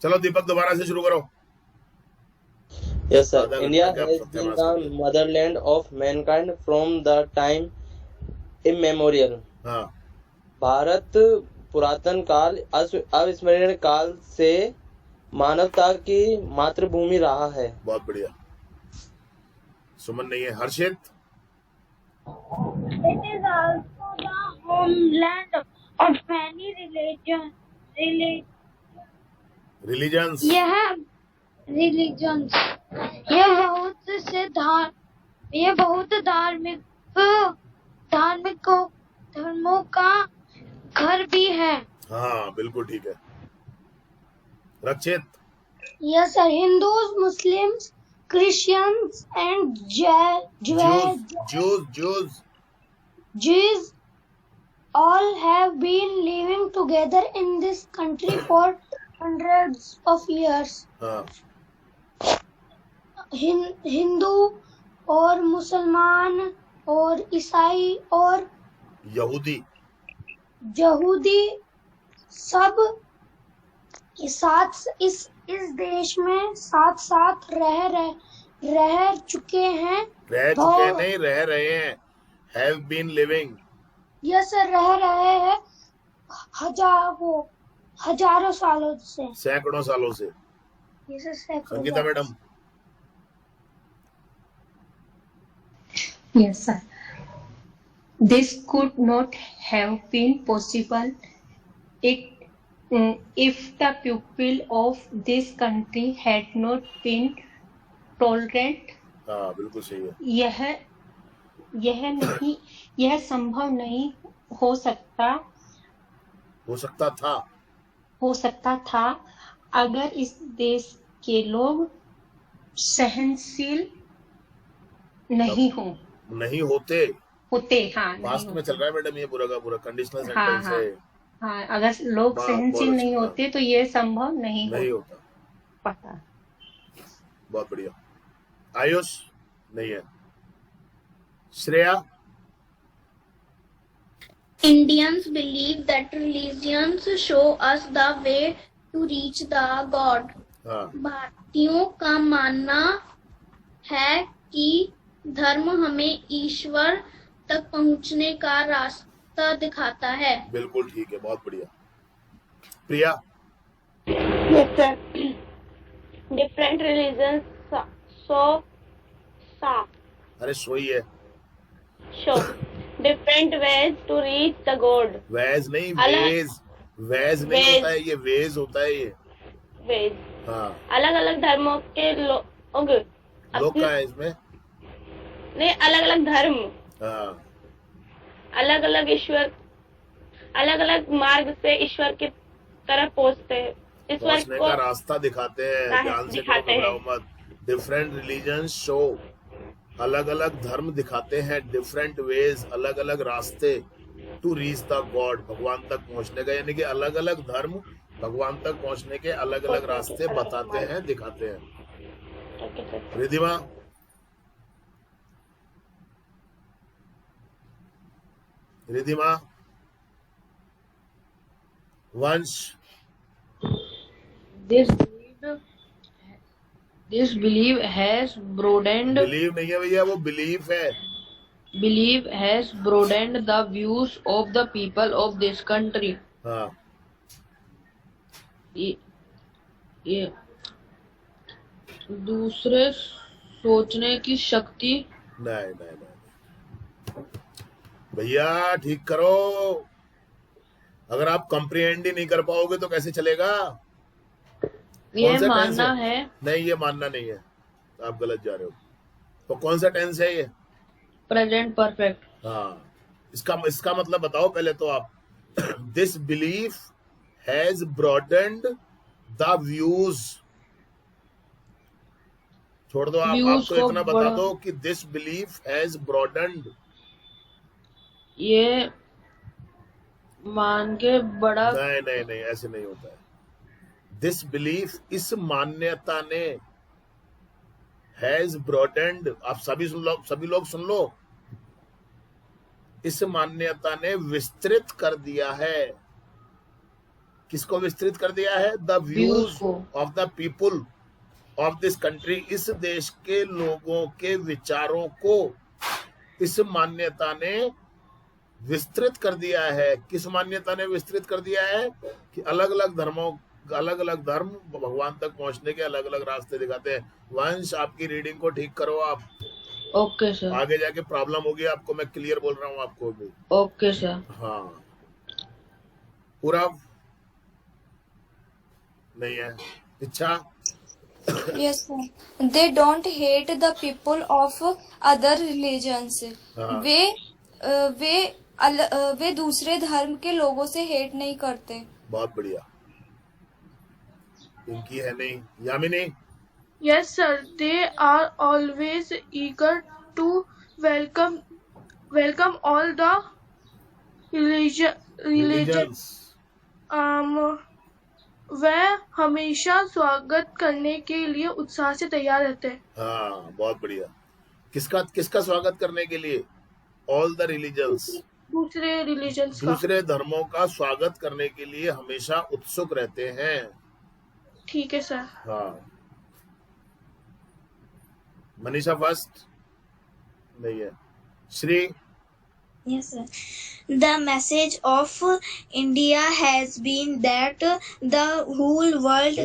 चलो दीपक दोबारा से शुरू करो। Yes, sir. आधा घंटा India गैप has been सत्यानाश the कर लिया। motherland of mankind from the time immemorial. हाँ, भारत पुरातन काल अविस्मरणीय काल से मानवता की मातृभूमि रहा है। बहुत बढ़िया। सुमन नहीं है। हर्षित। It is also the homeland of many religions. यह religions यह बहुत धार्मिक धर्मों का घर भी है। हाँ बिल्कुल ठीक है। रक्षित। Yes, sir. Hindus, Muslims, Christians, and Jews Jews all have been living together in this country for hundreds of years. हाँ, हिंदू और मुसलमान और ईसाई और यहूदी यहूदी सब इस देश में साथ रह चुके हैं। नहीं रह रहे हैं। Have been living. Yes sir, रह रहे हैं हजारों सालों से, सैकड़ों सालों से। Yes sir. Sangeeta madam. Yes, sir. This could not have been possible if the people of this country had not been tolerant. हाँ बिल्कुल सही है। यह संभव नहीं हो सकता था अगर इस देश के लोग सहनशील नहीं होते। हाँ, पास्ट में चल रहा है मैडम, ये पूरा का पूरा कंडीशनल सेंटेंस है। हाँ, अगर लोग सहनशील नहीं होते तो ये संभव नहीं होता। पता। बहुत बढ़िया। आयुष नहीं है। Shreya. Indians believe that religions show us the way to reach the God. भारतीयों का मानना है कि धर्म हमें ईश्वर तक पहुंचने का रास्ता दिखाता है। बिल्कुल ठीक है, बहुत बढ़िया। प्रिया। Yes, sir. Different religions अरे सोई है। show different ways to reach the God. Veg नहीं, वेज नहीं होता है ये, वेज होता है ये। वेज। हाँ। अलग अलग धर्मों के लोग का है इसमें नहीं, अलग अलग धर्म। हाँ। अलग अलग ईश्वर, अलग अलग मार्ग से ईश्वर की तरफ पहुंचने का रास्ता दिखाते हैं। ध्यान से घबराओ मत। डिफरेंट रिलीजन शो, अलग अलग धर्म दिखाते हैं। डिफरेंट वेज, अलग अलग रास्ते। टू रीच द गॉड, भगवान तक पहुंचने का, यानी कि अलग अलग धर्म भगवान तक पहुंचने के अलग अलग रास्ते बताते हैं, दिखाते हैं। रिधिमा। वंश। This belief has broadened. Believe नहीं है भैया, वो बिलीफ है। Belief has broadened the views of the people of this country. हाँ। ये दूसरे सोचने की शक्ति। नहीं भैया, ठीक करो। अगर आप कंप्रीहेंड ही नहीं कर पाओगे तो कैसे चलेगा? ये मानना है। नहीं, ये मानना नहीं है, आप गलत जा रहे हो। तो कौन सा टेंस है ये? Present perfect. हाँ, इसका मतलब बताओ पहले तो आप। This belief has broadened the views. छोड़ दो, आपको इतना बता दो कि दिस बिलीफ हैज ब्रॉडेंड। ये मान के बड़ा। नहीं, ऐसे नहीं होता है। दिस बिलीफ, इस मान्यता ने, हैज ब्रॉडेंड, आप सभी लोग सुन लो, इस मान्यता ने विस्तृत कर दिया है। किसको विस्तृत कर दिया है? The views of the people of this country, इस देश के लोगों के विचारों को इस मान्यता ने विस्तृत कर दिया है। किस मान्यता ने विस्तृत कर दिया है? कि अलग अलग धर्म भगवान तक पहुंचने के अलग अलग रास्ते दिखाते हैं। वंश, आपकी रीडिंग को ठीक करो आप। Okay sir. आगे जाके प्रॉब्लम होगी आपको, मैं क्लियर बोल रहा हूँ आपको भी। Okay sir. हाँ, पूरा नहीं है। इच्छा? Yes, sir. They don't hate the people of other religions. हाँ, वे दूसरे धर्म के लोगों से हेट नहीं करते। बहुत बढ़िया। इनकी है नहीं? Yamini? Yes, sir. They are always eager to welcome all the religions. Religions. वह हमेशा स्वागत करने के लिए उत्साह से तैयार रहते हैं। हाँ, बहुत बढ़िया। किसका स्वागत करने के लिए? ऑल द रिलीजन्स, दूसरे रिलीजन्स का, दूसरे धर्मों का स्वागत करने के लिए हमेशा उत्सुक रहते हैं। ठीक है सर। हाँ, मनीषा फर्स्ट नहीं है। Shri? Yes, sir. The message of India has been that the whole world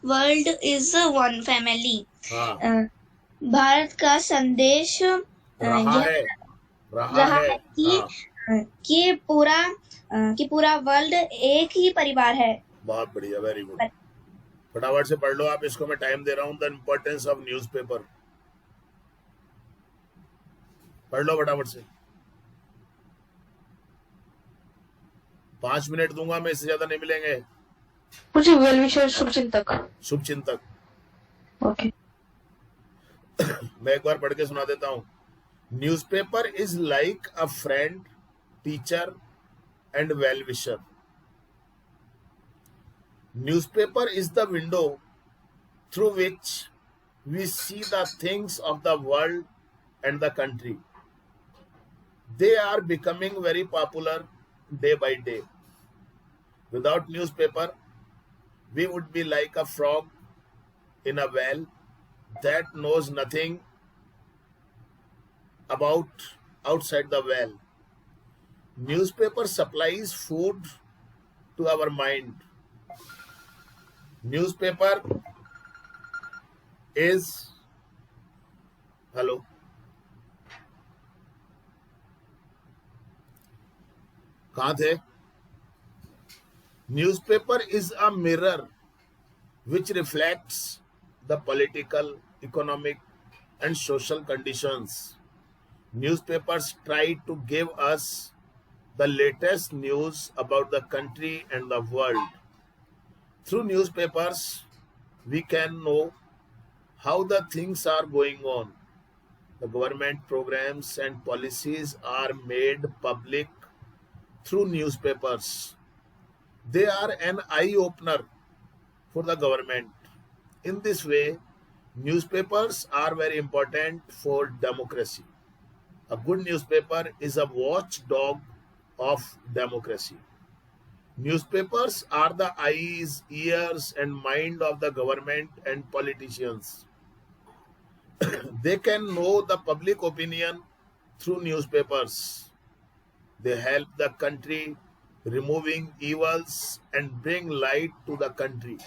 world is one family. हाँ, भारत का संदेश रहा है कि पूरा वर्ल्ड एक ही परिवार है। बहुत बढ़िया, वेरी गुड। फटाफट से पढ़ लो आप इसको, मैं टाइम दे रहा हूँ। द इम्पोर्टेंस ऑफ न्यूज़पेपर, पढ़ लो फटाफट से। 5 मिनट दूंगा मैं, इससे ज्यादा नहीं मिलेंगे। मुझे वेल विशर, शुभचिंतक। ओके। मैं एक बार पढ़ के सुना देता हूँ। Newspaper is like a friend, teacher and well wisher. Newspaper is the window through which we see the things of the world and the country. They are becoming very popular day by day. Without newspaper, we would be like a frog in a well that knows nothing about outside the well. Newspaper supplies food to our mind. Newspaper is, hello, कहाँ थे? Newspaper is a mirror which reflects the political, economic and social conditions. Newspapers try to give us the latest news about the country and the world. Through newspapers, we can know how the things are going on. The government programs and policies are made public through newspapers. They are an eye-opener for the government. In this way, newspapers are very important for democracy. A good newspaper is a watchdog of democracy. Newspapers are the eyes, ears, and mind of the government and politicians. They can know the public opinion through newspapers. They help the country removing evils and bring light to the country.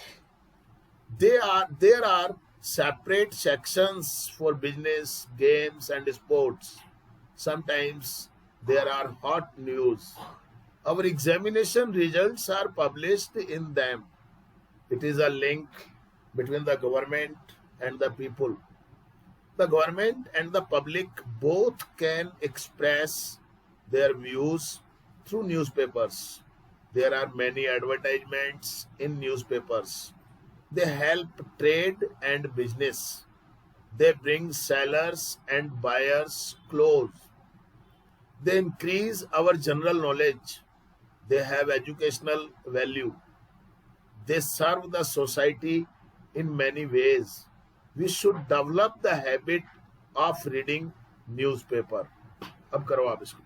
There are separate sections for business, games and sports. Sometimes there are hot news. Our examination results are published in them. It is a link between the government and the people. The government and the public both can express their views through newspapers. There are many advertisements in newspapers. They help trade and business. They bring sellers and buyers close. They increase our general knowledge. They have educational value. They serve the society in many ways. We should develop the habit of reading newspaper. अब करो आप इसको।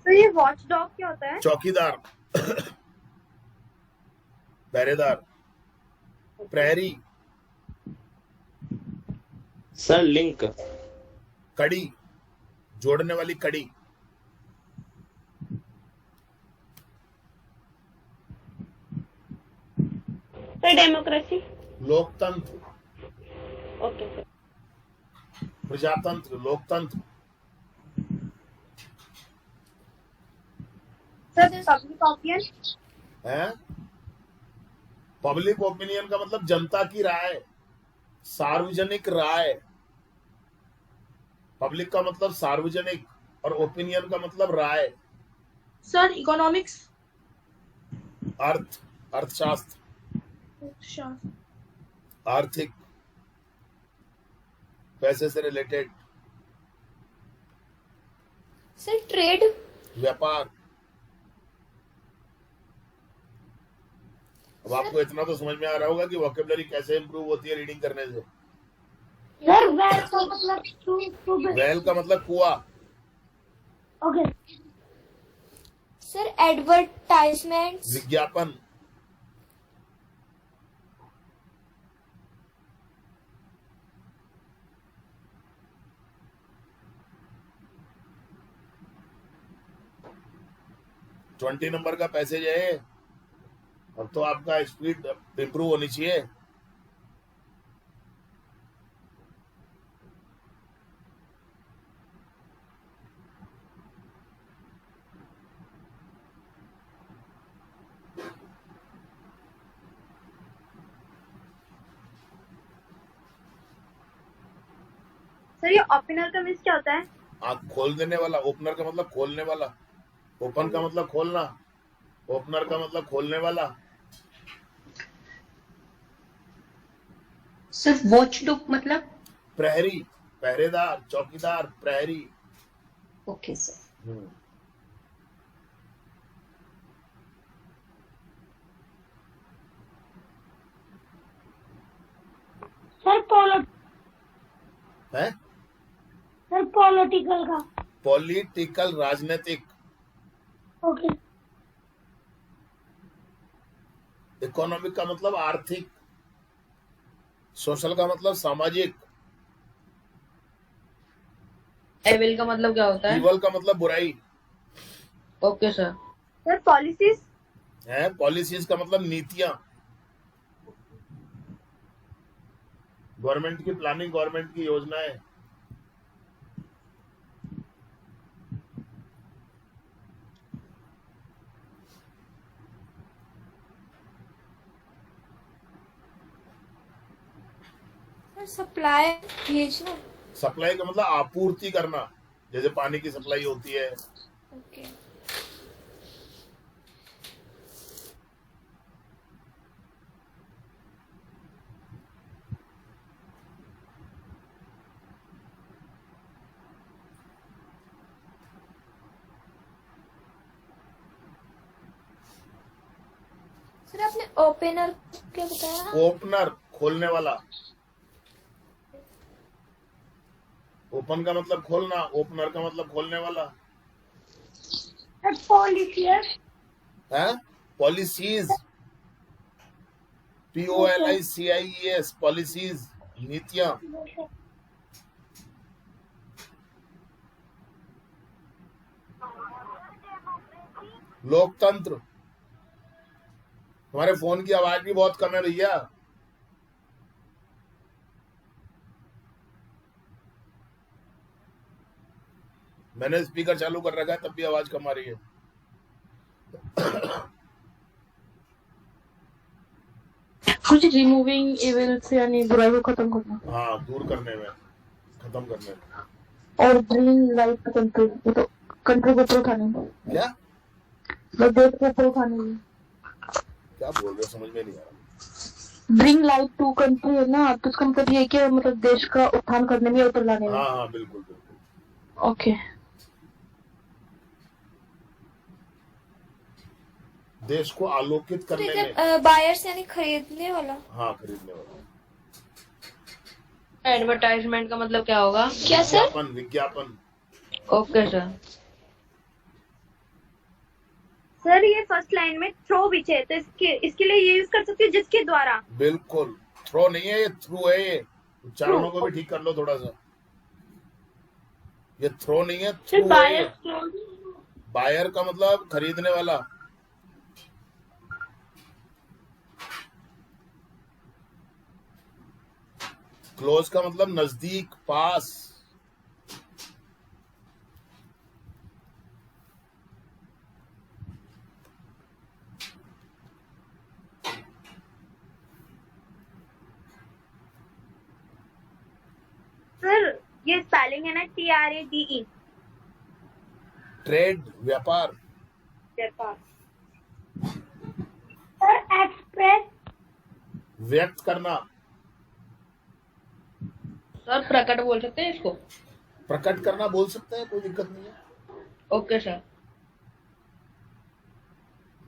तो ये watch dog क्या होता है? चौकीदार, पहरेदार, प्रहरी, सर लिंक, कड़ी, जोड़ने वाली कड़ी, सर डेमोक्रेसी। लोकतंत्र, ओके सर। प्रजातंत्र, लोकतंत्र, सर पब्लिक ओपिनियन। है। पब्लिक ओपिनियन का मतलब जनता की राय, सार्वजनिक राय। पब्लिक का मतलब सार्वजनिक और ओपिनियन का मतलब राय। Sir economics. अर्थशास्त्र, आर्थिक, पैसे से रिलेटेड। Sir trade. व्यापार। अब आपको इतना तो समझ में आ रहा होगा कि वोकेबलरी कैसे इंप्रूव होती है रीडिंग करने से। सर वेल का मतलब वेल का मतलब कुआं। ओके। Sir advertisements. विज्ञापन, ट्वेंटी नंबर का पैसेज है। अब तो आपका स्पीड इंप्रूव होनी चाहिए। सर ये ओपनर का मीन्स क्या होता है? आँख खोल देने वाला। ओपनर का मतलब खोलने वाला। ओपन का मतलब खोलना, ओपनर का मतलब खोलने वाला। सर वॉचडॉग मतलब? प्रहरी, पहरेदार, चौकीदार, प्रहरी। Okay sir. सर है सर पॉलिटिकल का। पॉलिटिकल, राजनीतिक। ओके। इकोनॉमिक का मतलब आर्थिक। सोशल का मतलब सामाजिक। एविल का मतलब क्या होता है? इवल का मतलब बुराई। Okay sir. Sir policies. है। पॉलिसीज का मतलब नीतियां। गवर्नमेंट की प्लानिंग, गवर्नमेंट की योजनाएं। सप्लाई, भेजना। सप्लाई का मतलब आपूर्ति करना, जैसे पानी की सप्लाई होती है। ओके। सर आपने ओपनर क्या बताया? ओपनर, खोलने वाला। ओपन का मतलब खोलना, ओपनर का मतलब खोलने वाला। पॉलिसीज। है। पॉलिसीज, POLICIES, पॉलिसीज, नीतियां। लोकतंत्र। हमारे फोन की आवाज भी बहुत कम है भैया। मैंने स्पीकर चालू कर रखा है तब भी आवाज कम आ रही है। कुछ रिमूविंग एविल से यानी बुराई को खत्म करना। हाँ, दूर करने में, खत्म करने में। और ग्रीन लाइट कंट्री, तो कंट्री को ऊपर उठाने में। क्या देश को ऊपर उठाने में। क्या बोल रहे हो, समझ में नहीं आ रहा। ब्रिंग लाइट टू कंट्री है ना, तो उसका मतलब ये है कि मतलब देश का उत्थान करने में, ऊपर लाने में। हाँ बिल्कुल बिल्कुल। ओके। देश को आलोकित करने में। बायर्स यानी खरीदने वाला। हाँ, खरीदने वाला। एडवर्टाइजमेंट का मतलब क्या होगा? क्या सर? विज्ञापन। Okay sir. सर ये फर्स्ट लाइन में थ्रो विच है, तो इसके लिए ये यूज कर सकती हूँ जिसके द्वारा। बिल्कुल, थ्रो नहीं है ये, थ्रू है ये। उच्चारणों को भी ठीक कर लो थोड़ा सा। ये थ्रो नहीं है, थ्रू है ये। बायर का मतलब खरीदने वाला। क्लोज का मतलब नजदीक, पास। सर ये स्पेलिंग है ना, TRADE। ट्रेड, व्यापार। व्यापार। Sir express. व्यक्त करना। सर प्रकट बोल सकते हैं इसको? प्रकट करना बोल सकते हैं, कोई दिक्कत नहीं है। Okay sir.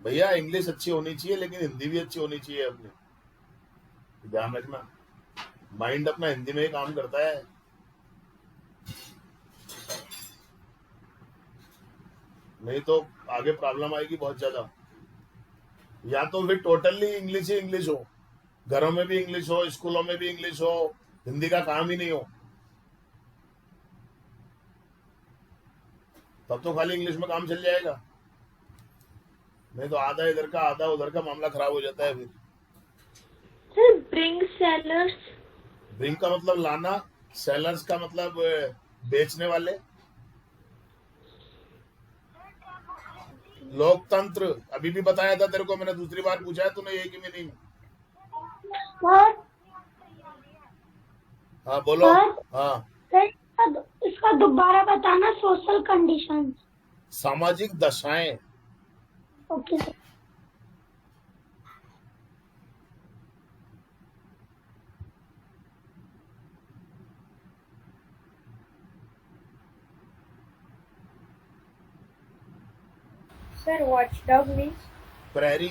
भैया इंग्लिश अच्छी होनी चाहिए, लेकिन हिंदी भी अच्छी होनी चाहिए अपनी, ध्यान रखना। माइंड अपना हिंदी में ही काम करता है। नहीं तो आगे प्रॉब्लम आएगी बहुत ज्यादा। या तो फिर टोटली इंग्लिश ही इंग्लिश हो, घरों में भी इंग्लिश हो, स्कूलों में भी इंग्लिश हो, हिंदी का काम ही नहीं हो, तब तो खाली इंग्लिश में काम चल जाएगा। नहीं तो आधा इधर का आधा उधर का मामला खराब हो जाता है फिर। Sir bring sellers. ब्रिंग का मतलब लाना, सेलर्स का मतलब बेचने वाले। लोकतंत्र अभी भी बताया था तेरे को, मैंने दूसरी बार पूछा है तूने यही की मीनिंग। हाँ बोलो। हाँ सर इसका दोबारा बताना। सोशल कंडीशन, सामाजिक दशाएं। Okay sir. Sir watchdog means? प्रहरी,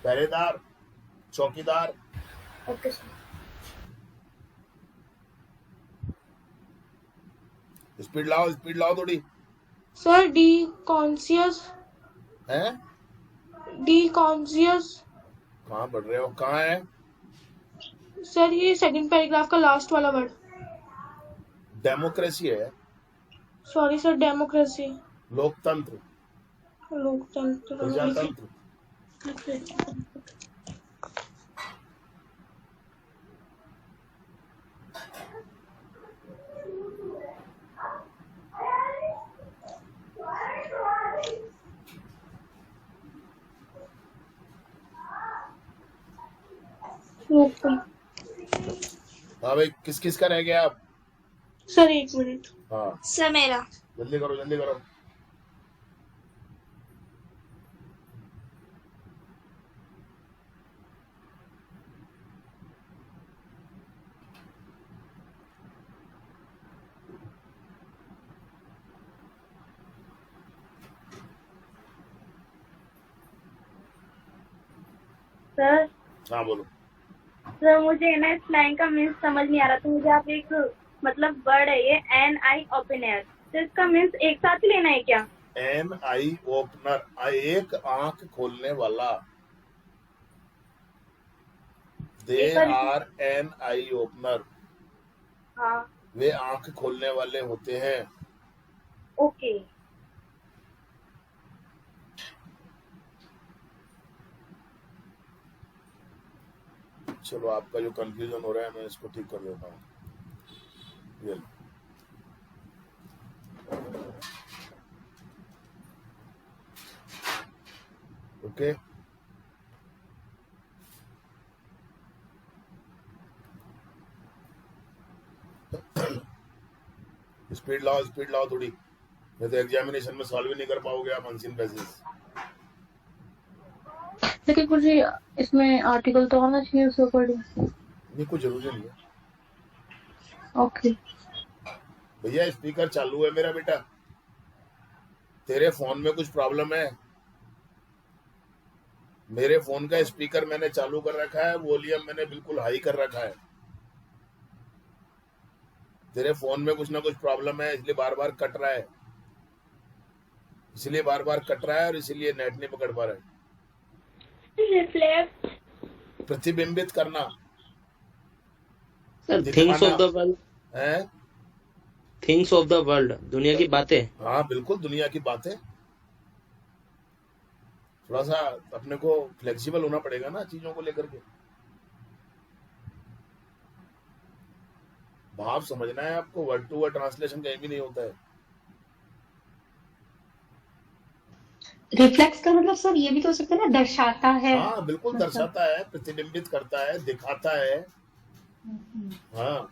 पहरेदार, चौकीदार। Okay sir. स्पीड लाओ थोड़ी। Sir the conscious. हैं? The conscious. कहाँ पढ़ रहे हो, कहाँ है? सर ये सेकंड पैराग्राफ का लास्ट वाला वर्ड। डेमोक्रेसी है। Sorry sir, democracy. लोकतंत्र, लोकतंत्र। प्रजातंत्र। हाँ भाई, किस किस का रह गया अब? Sir 1 minute. हाँ सर मेरा। जल्दी करो जल्दी करो। सर हाँ बोलो। सर मुझे ना इस लाइन का मीन्स समझ नहीं आ रहा, तो मुझे आप एक मतलब वर्ड है ये एन आई ओपनर, तो इसका मीन्स एक साथ ही लेना है क्या? एन आई ओपनर, एक आंख खोलने वाला। They are an eye opener. हाँ वे आंख खोलने वाले होते हैं। ओके। चलो आपका जो कंफ्यूजन हो रहा है मैं इसको ठीक कर देता हूँ। ये लो। ओके, स्पीड लाओ थोड़ी, नहीं तो एग्जामिनेशन में सॉल्व ही नहीं कर पाओगे आप अनसीन पैसेज। लेकिन कुछ इसमें आर्टिकल तो आना चाहिए उसके अकॉर्डिंग। नहीं, कुछ जरूरी नहीं है। ओके भैया स्पीकर चालू है मेरा बेटा, तेरे फोन में कुछ प्रॉब्लम है? मेरे फोन का स्पीकर मैंने चालू कर रखा है, वॉल्यूम मैंने बिल्कुल हाई कर रखा है। तेरे फोन में कुछ ना कुछ प्रॉब्लम है, इसलिए बार बार कट रहा है। इसलिए बार बार कट रहा है और इसीलिए नेट नहीं पकड़ पा रहा है। रिफ्लेक्ट, प्रतिबिंबित करना, sir things of the world, है। थिंग्स ऑफ द वर्ल्ड, दुनिया की बातें। हाँ बिल्कुल, दुनिया की बातें। थोड़ा सा अपने को फ्लेक्सिबल होना पड़ेगा ना चीजों को लेकर के। भाव समझना है आपको, वर्ड टू वर्ड ट्रांसलेशन कहीं भी नहीं होता है। रिफ्लेक्स का मतलब सर ये भी तो हो सकता है ना, दर्शाता है। हाँ बिल्कुल, मतलब दर्शाता है, प्रतिबिंबित करता है, दिखाता है। हाँ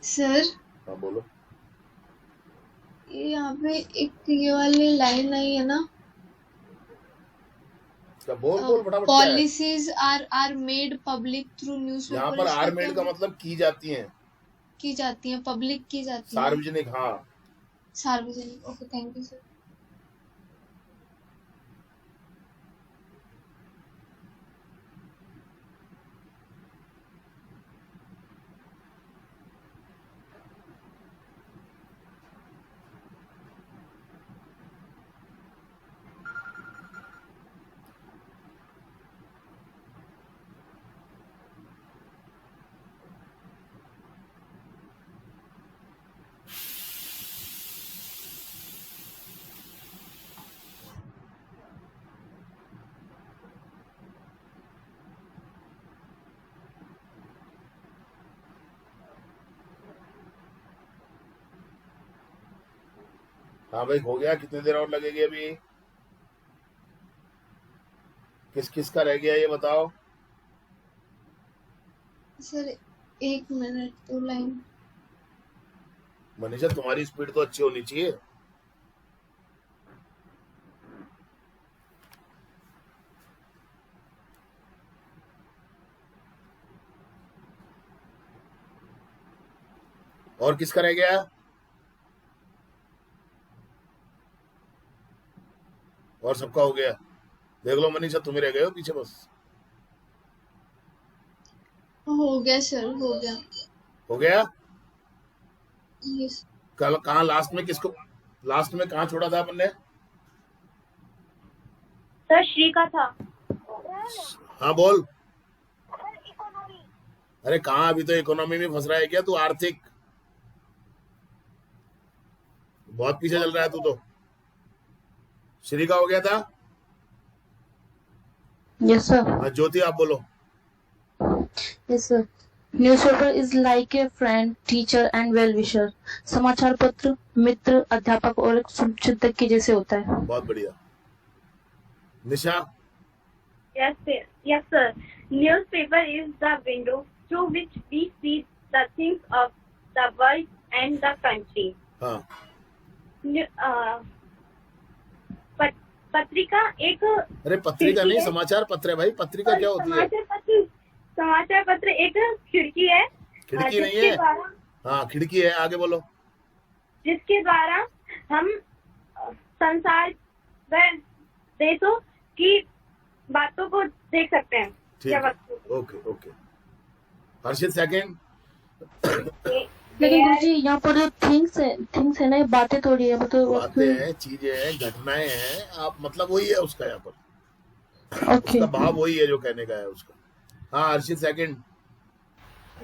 सर हाँ बोलो। ये यहाँ पे एक ये वाली लाइन आई है ना, क्या बोल बोल फटाफट, क्या है? Policies are made public through newspaper. यहाँ पर आर मेड का मतलब की जाती है, की जाती है, पब्लिक की जाती है, सार्वजनिक। हाँ सार्वजनिक। Okay, thank you sir. हाँ भाई, हो गया। कितनी देर और लगेगी अभी? किस किस का रह गया ये बताओ। सर 1 मिनट, तो लाइन। मनीषा तुम्हारी स्पीड तो अच्छी होनी चाहिए। और किसका रह गया? और सबका हो गया? देख लो मनीषा, तुम ही रह गए हो पीछे बस। हो गया सर, हो गया। हो गया? यस। कल कहाँ लास्ट में किसको, लास्ट में कहाँ छोड़ा था अपन ने? सर श्री का था। हाँ बोल। अरे कहाँ, अभी तो इकोनॉमी में फंस रहा है क्या तू? आर्थिक, बहुत पीछे चल रहा है तू तो। श्री का हो गया था? Yes, sir. हाँ ज्योति आप बोलो। Yes, sir. Newspaper is like a friend, teacher and well-wisher. समाचार पत्र मित्र, अध्यापक और एक शुभचिंतक के जैसे होता है। बहुत बढ़िया। निशा? Yes sir. Newspaper is the window through which we see the things of the world and the country. हाँ। पत्रिका एक, अरे पत्रिका नहीं, समाचार पत्र है भाई। पत्रिका क्या होती है? समाचार पत्र एक खिड़की है। खिड़की नहीं है। हाँ खिड़की है, आगे बोलो। जिसके द्वारा हम संसार व देशों की बातों को देख सकते हैं। ठीक है, ओके ओके। हर्षित सेकंड। लेकिन गुरुजी यहाँ पर जो थिंग्स है ना, ये बातें थोड़ी है, मतलब बातें हैं, चीजें हैं, घटनाएं हैं। आप मतलब वही है उसका यहाँ पर। ओके। उसका भाव वही है जो कहने का है उसका। हाँ Harshit second.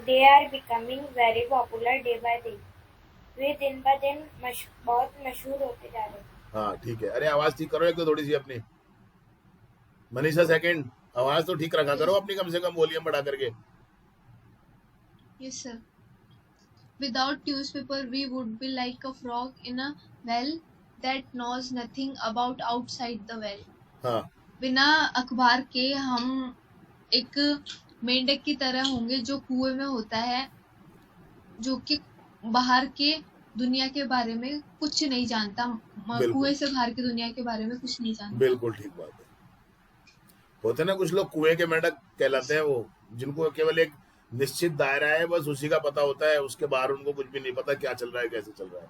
They are becoming very popular day by day. वे दिन ब दिन बहुत मशहूर होते जा रहे हैं। हाँ ठीक है। अरे आवाज ठीक करो एक तो थोड़ी सी अपनी। मनीषा सेकंड, आवाज तो ठीक रखा करो अपनी, कम से कम वॉल्यूम बढ़ा करके। Yes sir. Without newspaper, we would be like a frog in a well that knows nothing about outside the well. हाँ। बिना अखबार के हम एक मेंढक की तरह होंगे जो कुएं में होता है, जो कि बाहर के दुनिया के बारे में कुछ नहीं जानता। कुएं से बाहर की दुनिया के बारे में कुछ नहीं जानता। बिल्कुल ठीक बात है। होते ना कुछ लोग कुएं के मेंढक कहलाते हैं, वो जिनको केवल एक निश्चित दायरा है, बस उसी का पता होता है, उसके बाहर उनको कुछ भी नहीं पता क्या चल रहा है, कैसे चल रहा है।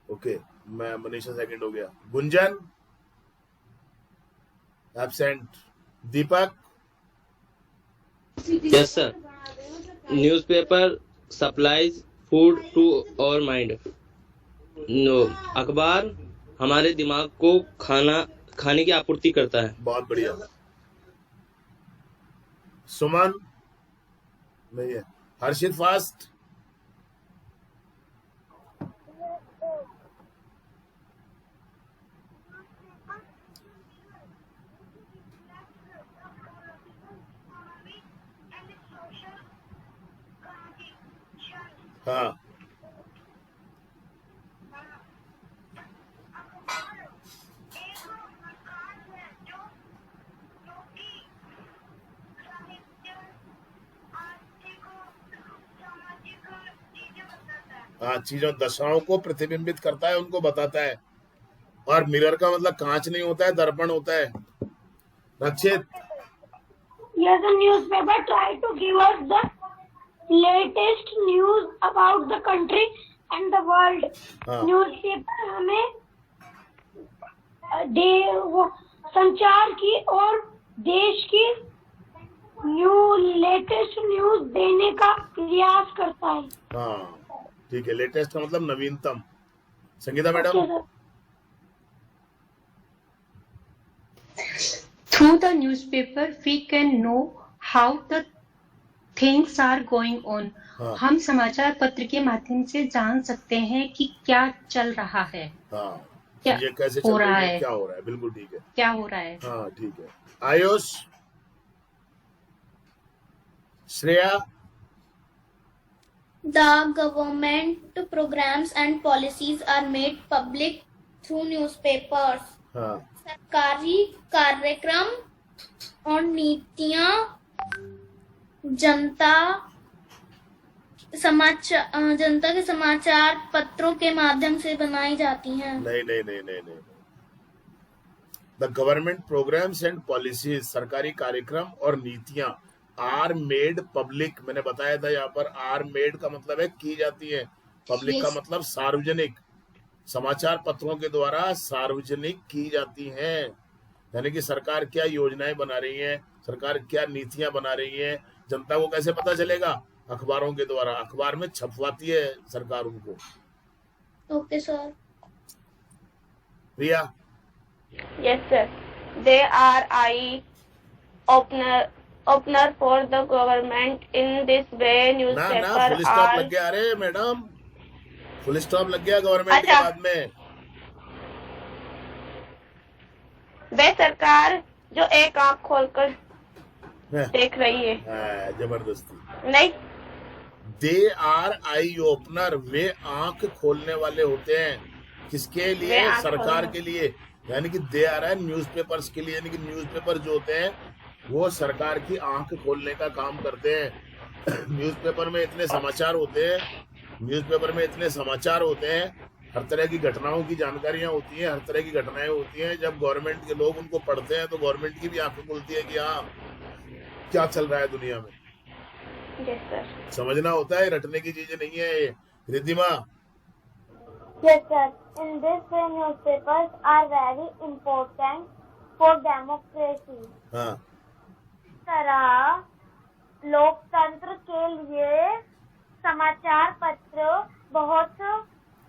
ओके, मैं मनीषा सेकंड हो गया। Gunjan absent. Deepak yes sir. Newspaper supplies food to our mind. No, अखबार हमारे दिमाग को खाने की आपूर्ति करता है। बहुत बढ़िया। सुमन नहीं है। हर्षित फास्ट। हाँ, हाँ, चीजों दशाओं को प्रतिबिंबित करता है, उनको बताता है। और मिरर का मतलब कांच नहीं होता है, दर्पण होता है। रक्षित। Yes, the newspaper try to give us the latest news about the country and the world. Newspaper हमें संचार की और देश की लेटेस्ट न्यूज देने का प्रयास करता है। हाँ, ठीक है। लेटेस्ट का मतलब नवीनतम। Sangeeta madam. Through the newspaper, we can know how the things are going on. हम समाचार पत्र के माध्यम से जान सकते हैं कि क्या चल रहा है। क्या ये कैसे हो रहा है, क्या हो रहा है। बिल्कुल ठीक है, क्या हो रहा है। हाँ ठीक है। Ayush. Shreya. The government programs and policies are made public through newspapers. सरकारी कार्यक्रम और नीतियां जनता के समाचार पत्रों के माध्यम से बनाई जाती हैं। नहीं। The government programmes and policies, सरकारी कार्यक्रम और नीतियां आर मेड पब्लिक। मैंने बताया था यहाँ पर आर मेड का मतलब है की जाती है, पब्लिक का मतलब सार्वजनिक। समाचार पत्रों के द्वारा सार्वजनिक की जाती हैं। यानी कि सरकार क्या योजनाएं बना रही है, सरकार क्या नीतियां बना रही है, जनता को कैसे पता चलेगा? अखबारों के द्वारा। अखबार में छपवाती है सरकार उनको। Okay sir. Priya. Yes sir. They are eye opener for the government in this way newspaper. Full stop लग गया। अरे मैडम, फुल स्टॉप लग गया गवर्नमेंट के बाद में। वे सरकार जो एक आंख खोलकर देख रही है। जबरदस्ती नहीं। दे आर आई ओपनर, वे आंख खोलने वाले होते हैं। किसके लिए? सरकार के लिए। यानी कि दे आर आई न्यूज़पेपर्स के लिए। यानी कि न्यूज़पेपर जो होते हैं वो सरकार की आंख खोलने का काम करते हैं। न्यूज़पेपर में इतने समाचार होते हैं, हर तरह की घटनाओं की जानकारियां होती हैं, हर तरह की घटनाएं होती हैं। जब गवर्नमेंट के लोग उनको पढ़ते हैं तो गवर्नमेंट की भी आंखें खुलती है कि हाँ क्या चल रहा है दुनिया में। Yes sir. समझना होता है, रटने की चीजें नहीं है ये। Riddhima. Yes sir. In this way newspapers are very important for democracy. हाँ। तरह लोकतंत्र के लिए समाचार पत्र बहुत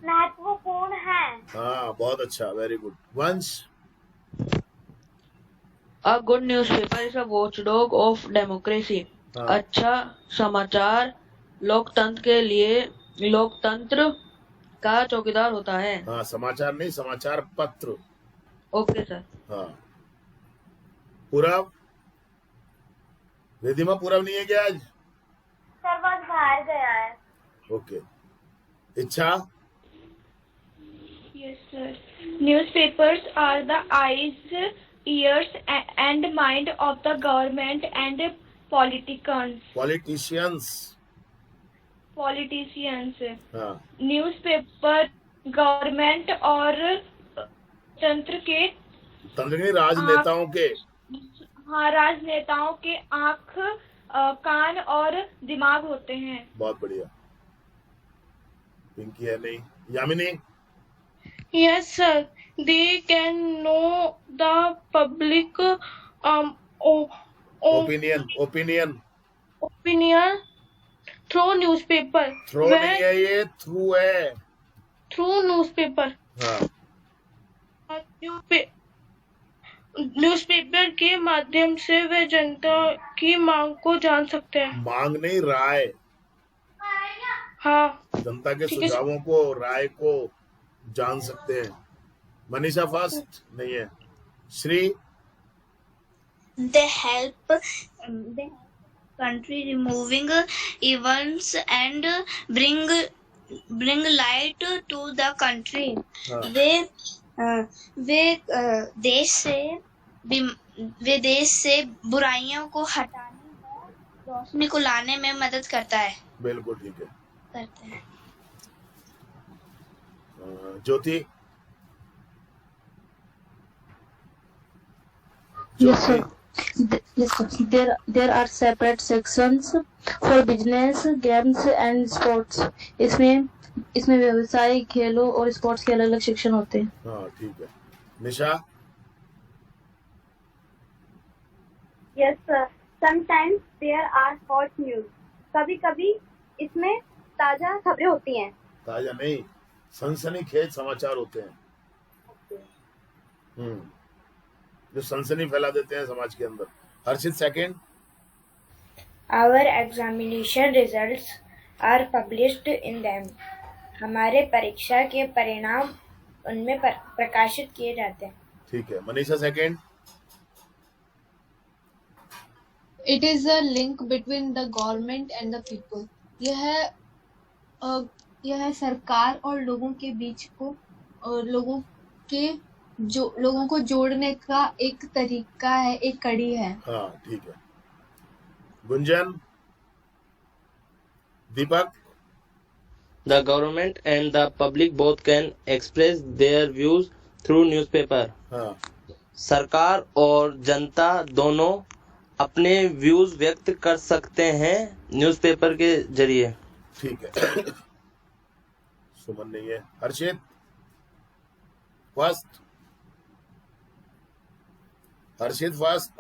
महत्वपूर्ण है। हाँ, बहुत अच्छा, वेरी गुड। वंश। A good newspaper is a watchdog of democracy. अच्छा समाचार लोकतंत्र का चौकीदार होता है। हाँ, समाचार नहीं, समाचार पत्र। Okay sir. हाँ। पूरब। रिद्धिमा, पूरब नहीं है क्या आज? सर बस बाहर गया है। ओके। इच्छा। Yes, sir. Newspapers are the eyes, ears, and mind of the government and politicians. हाँ। न्यूज़पेपर गवर्नमेंट और राजनेताओं के। हाँ, राजनेताओं के आँख, कान और दिमाग होते हैं। बहुत बढ़िया। पिंकी है नहीं। Yamini. Yes, sir. They can know the public opinion through newspaper. Throw नहीं है, ये थ्रू है. Through newspaper. हाँ. न्यूज़पेपर के माध्यम से वे जनता की मांग को जान सकते हैं. मांग नहीं, राय. हाँ. जनता के सुझावों को, राय को जान सकते हैं. मनीषा फर्स्ट नहीं है. Shri. They help the country removing events and bring light to the country. वे देश से बुराइयों को हटाने और रोशनी को लाने में मदद करता है. बिल्कुल ठीक है. करते हैं. ज्योति. Yes, sir. Yes, sir. There are separate sections for business, games and sports. इसमें व्यवसाय, खेलों और स्पोर्ट्स के अलग अलग सेक्शन होते हैं. हाँ ठीक है. निशा. Yes, sir. Sometimes there are hot news. कभी-कभी इसमें ताजा खबरें होती हैं. ताजा नहीं, सनसनीखेज समाचार होते हैं. जो सनसनी फैला देते हैं समाज के अंदर. हर्षित second. Our examination results are published in them. हमारे परीक्षा के परिणाम उनमें प्रकाशित किए जाते हैं. ठीक है. Manisha second. It is a link between the government and the people. यह सरकार और लोगों के बीच को और लोगों को जोड़ने का एक तरीका है, एक कड़ी है. हाँ ठीक है. गुंजन. दीपक. The government and the public both can express their views through newspaper. हाँ. सरकार और जनता दोनों अपने व्यूज व्यक्त कर सकते हैं न्यूज़पेपर के जरिए. ठीक है. सुमन नहीं है. हर्षित फर्स्ट. हर्षित फर्स्ट.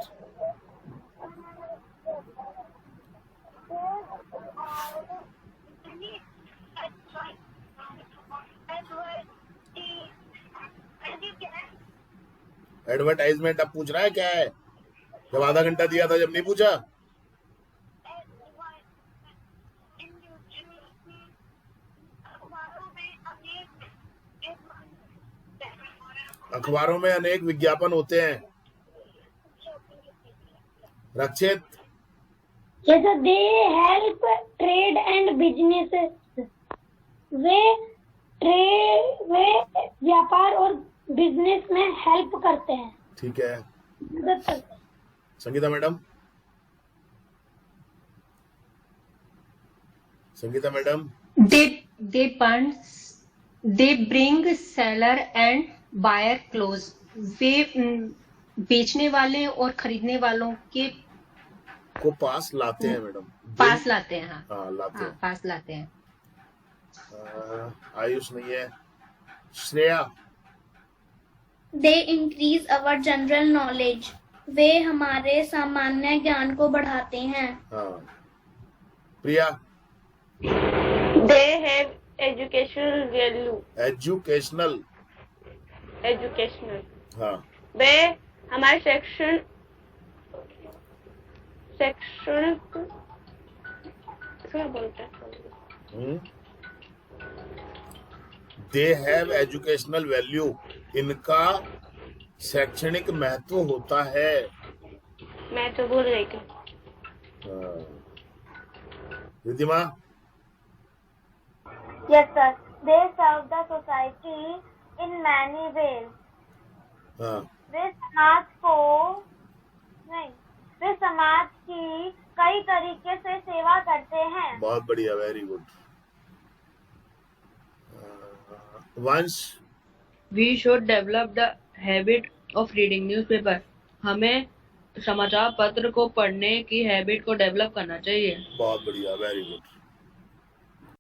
एडवर्टाइजमेंट अब पूछ रहा है क्या है? जब आधा घंटा दिया था, जब नहीं पूछा. अखबारों में अनेक विज्ञापन होते हैं. रक्षित. जैसे they help trade and businesses. वे व्यापार और बिजनेस में हेल्प करते हैं. ठीक है. मदद करते हैं. Sangeeta madam. Sangeeta madam. they bring seller and buyer close. वे बेचने वाले और खरीदने वालों के को पास लाते हैं मैडम. पास लाते हैं. हाँ लाते हैं. पास लाते हैं. आयुष नहीं है. Shreya. They increase our general knowledge. वे हमारे सामान्य ज्ञान को बढ़ाते हैं. हाँ. प्रिया. They have educational value. Educational. हाँ. वे हमारे क्या बोलते हैं? They have educational value. इनका शैक्षणिक महत्व होता है. मैं तो भूल गई थी. Riddhima. Yes, sir. They serve the society in many ways. हाँ. वे समाज की कई तरीके से सेवा करते हैं. बहुत बढ़िया. Very good. वंश. We should develop the habit of reading newspaper. हमें समाचार पत्र को पढ़ने की हैबिट को डेवलप करना चाहिए. बहुत बढ़िया. Very good.